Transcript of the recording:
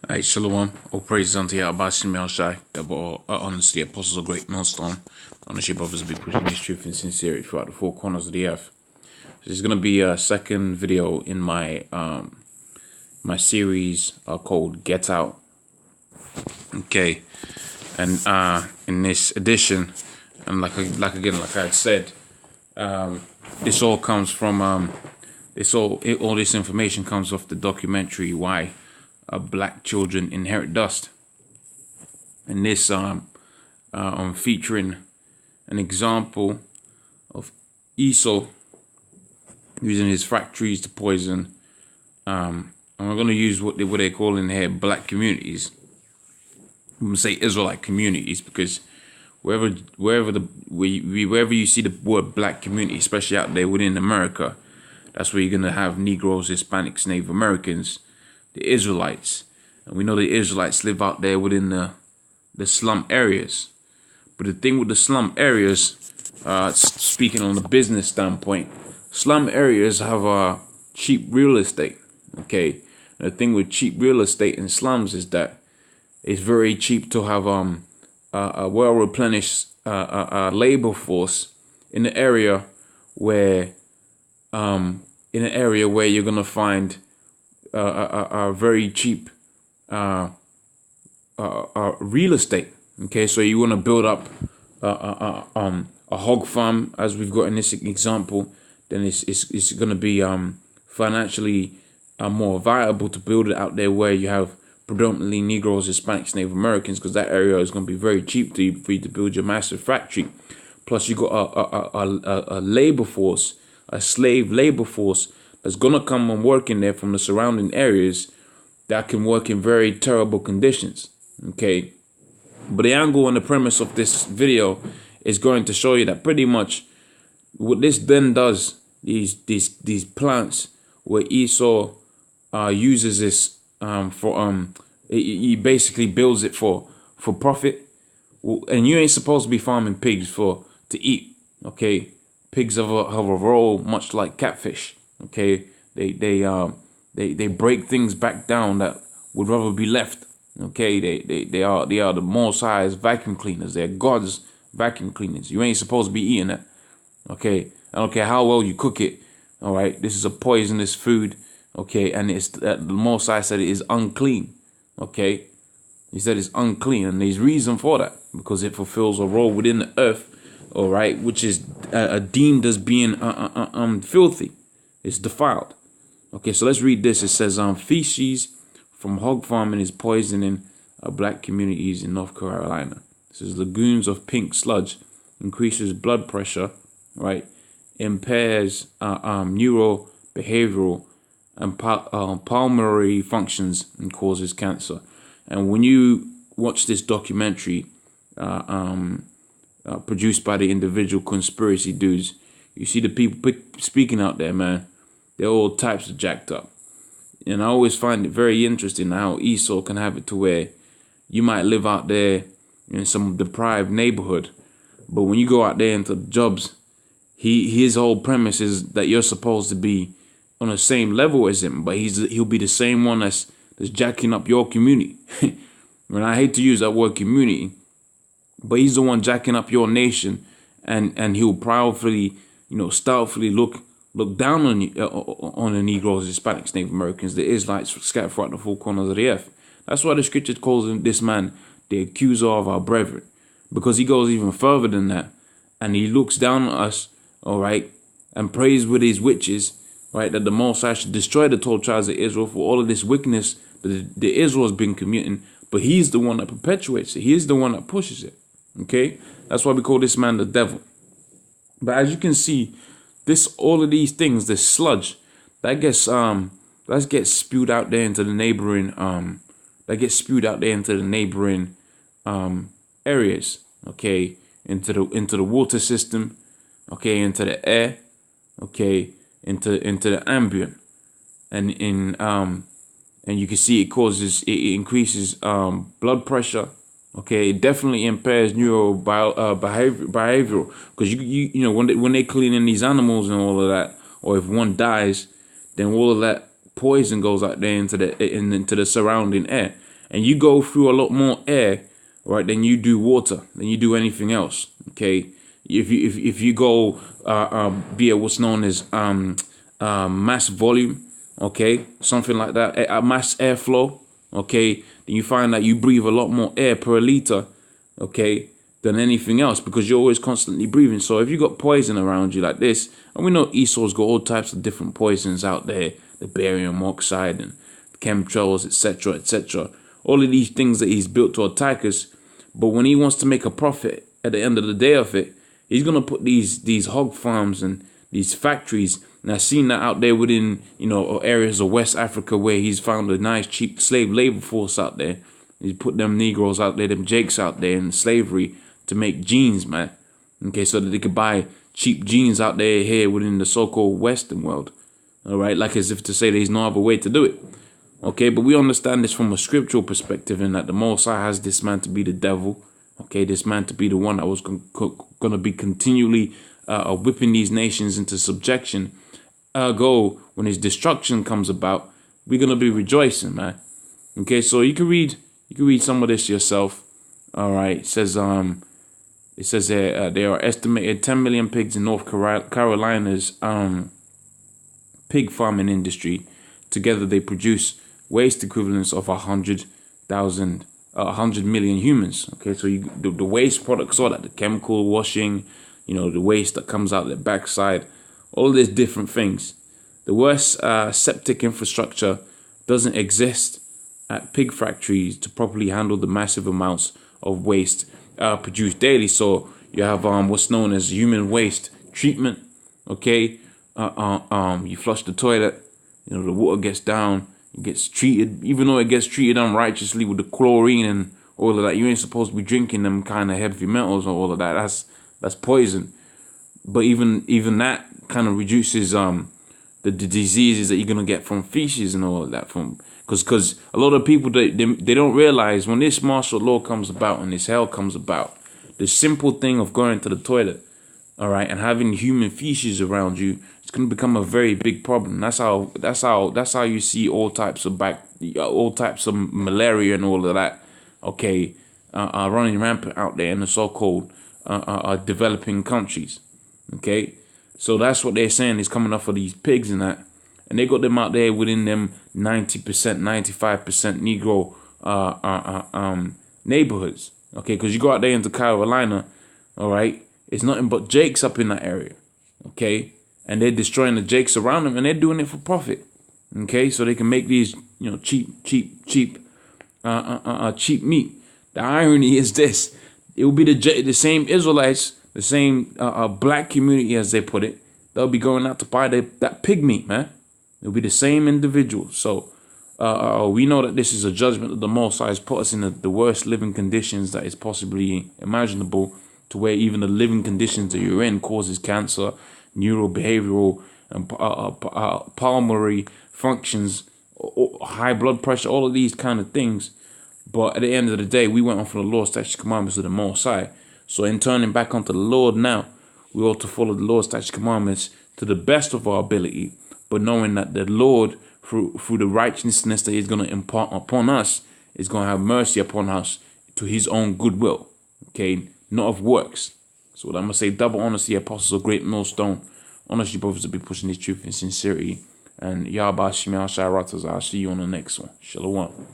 Hey, Shalom. All praises unto Yahweh Shemel Shai. Honors to the apostles of GreatMillStone. Ownership of us will be pushing this truth and sincerity throughout the four corners of the earth. This is going to be a second video in my my series called Get Out. Okay, and in this edition, and like I said, this all comes from all this information comes off the documentary Why Black Children Inherit Dust, and this featuring an example of Esau using his factories to poison. And we're going to use what they call in here black communities. I'm going to say Israelite communities because wherever you see the word black community, especially out there within America, that's where you're going to have Negroes, Hispanics, Native Americans, the Israelites. And we know the Israelites live out there within the slum areas. But the thing with the slum areas, speaking on the business standpoint, slum areas have cheap real estate. Okay, and the thing with cheap real estate in slums is that it's very cheap to have a well-replenished labor force in an area where you're gonna find a very cheap real estate. Okay, so you want to build up a hog farm, as we've got in this example, then it's going to be financially more viable to build it out there where you have predominantly Negroes, Hispanics, Native Americans, because that area is going to be very cheap for you to build your massive factory. Plus, you got a labor force, a slave labor force that's going to come and work in there from the surrounding areas that can work in very terrible conditions. Okay, but the angle and the premise of this video is going to show you that pretty much what this then does, these plants where Esau uses this he basically builds it for profit. And you ain't supposed to be farming pigs to eat. Okay, pigs have a role much like catfish. Okay, they break things back down that would rather be left. Okay, they are the Most High's vacuum cleaners. They're God's vacuum cleaners. You ain't supposed to be eating that. Okay, I don't care how well you cook it. All right, this is a poisonous food. Okay, and it's the Most High said it is unclean. Okay, he said it's unclean, and there's reason for that because it fulfills a role within the earth. All right, which is deemed as being filthy. It's defiled. Okay, so let's read this. It says, feces from hog farming is poisoning black communities in North Carolina. This is lagoons of pink sludge increases blood pressure, right? Impairs neural, behavioral, and pulmonary functions and causes cancer. And when you watch this documentary produced by the individual conspiracy dudes, you see the people speaking out there, man. They're all types of jacked up. And I always find it very interesting how Esau can have it to where you might live out there in some deprived neighborhood, but when you go out there into the jobs, his whole premise is that you're supposed to be on the same level as him, but he'll be the same one that's jacking up your community. And I hate to use that word community, but he's the one jacking up your nation, and he'll proudly, stoutfully look down on the Negroes, Hispanics, Native Americans, the Israelites scattered throughout the four corners of the earth. That's why the scripture calls this man the accuser of our brethren, because he goes even further than that, and he looks down on us, all right, and prays with his witches, right, that the Most High should destroy the 12 tribes of Israel for all of this wickedness that the Israel has been committing. But he's the one that perpetuates it. He's the one that pushes it. Okay, that's why we call this man the devil. But as you can see, all of these things, this sludge that gets spewed out there into the neighboring areas. Okay, into the water system. Okay, into the air. Okay, into the ambient, and you can see it increases blood pressure. Okay, it definitely impairs behavioral, because when they clean in these animals and all of that, or if one dies, then all of that poison goes out there into the surrounding air, and you go through a lot more air, right, than you do water, than you do anything else. Okay, if you go via what's known as mass volume, okay, something like that, mass airflow, okay, then you find that you breathe a lot more air per liter, okay, than anything else, because you're always constantly breathing. So if you got poison around you like this, and we know Esau's got all types of different poisons out there, the barium oxide and chemtrails, etc., etc., all of these things that he's built to attack us. But when he wants to make a profit at the end of the day of it, he's gonna put these hog farms and these factories. And I've seen that out there within, you know, areas of West Africa where he's found a nice cheap slave labor force out there. He's put them Negroes out there, them Jakes out there in slavery to make jeans, man. Okay, so that they could buy cheap jeans out there here within the so-called Western world. All right, like as if to say there's no other way to do it. Okay, but we understand this from a scriptural perspective, in that the Most High has this man to be the devil. Okay, this man to be the one that was going to be continually whipping these nations into subjection. Ergo, when his destruction comes about, we're going to be rejoicing, man. Okay, so you can read some of this yourself. All right, it says here there are estimated 10 million pigs in North Carolina's pig farming industry. Together, they produce waste equivalents of 100 million humans. Okay, so the waste products, all that, the chemical washing, you know, the waste that comes out the backside, all these different things. The worst septic infrastructure doesn't exist at pig factories to properly handle the massive amounts of waste produced daily. So you have what's known as human waste treatment. Okay, you flush the toilet, you know, the water gets down, it gets treated, even though it gets treated unrighteously with the chlorine and all of that. You ain't supposed to be drinking them kind of heavy metals or all of that. That's poison. But even that kind of reduces the diseases that you're gonna get from feces and all of that, from because a lot of people they don't realize when this martial law comes about and this hell comes about, the simple thing of going to the toilet, all right, and having human feces around you, it's gonna become a very big problem. That's how you see all types of malaria and all of that, okay, running rampant out there in the so-called developing countries. Okay, so that's what they're saying is coming off of these pigs and that, and they got them out there within them 90%, 95% Negro neighborhoods. Okay, because you go out there into Carolina, all right, it's nothing but Jakes up in that area. Okay, and they're destroying the Jakes around them, and they're doing it for profit. Okay, so they can make these, you know, cheap meat. The irony is this: it will be the same Israelites, the same black community, as they put it. They'll be going out to buy that pig meat, man. It'll be the same individuals. So we know that this is a judgment that the Most High has put us in the worst living conditions that is possibly imaginable, to where even the living conditions that you're in causes cancer, neurobehavioral, and pulmonary functions, high blood pressure, all of these kind of things. But at the end of the day, we went on from the law, statutes, commandments of the Most High. So in turning back onto the Lord now, we ought to follow the Lord's statutes, commandments to the best of our ability, but knowing that the Lord, through the righteousness that he's going to impart upon us, is going to have mercy upon us to his own goodwill. Okay, not of works. So what I'm going to say, double honors the apostles of Great Millstone. Honors you brothers to be pushing this truth in sincerity. And Yahba Shemel Shai Rattaz. I'll see you on the next one. Shalom.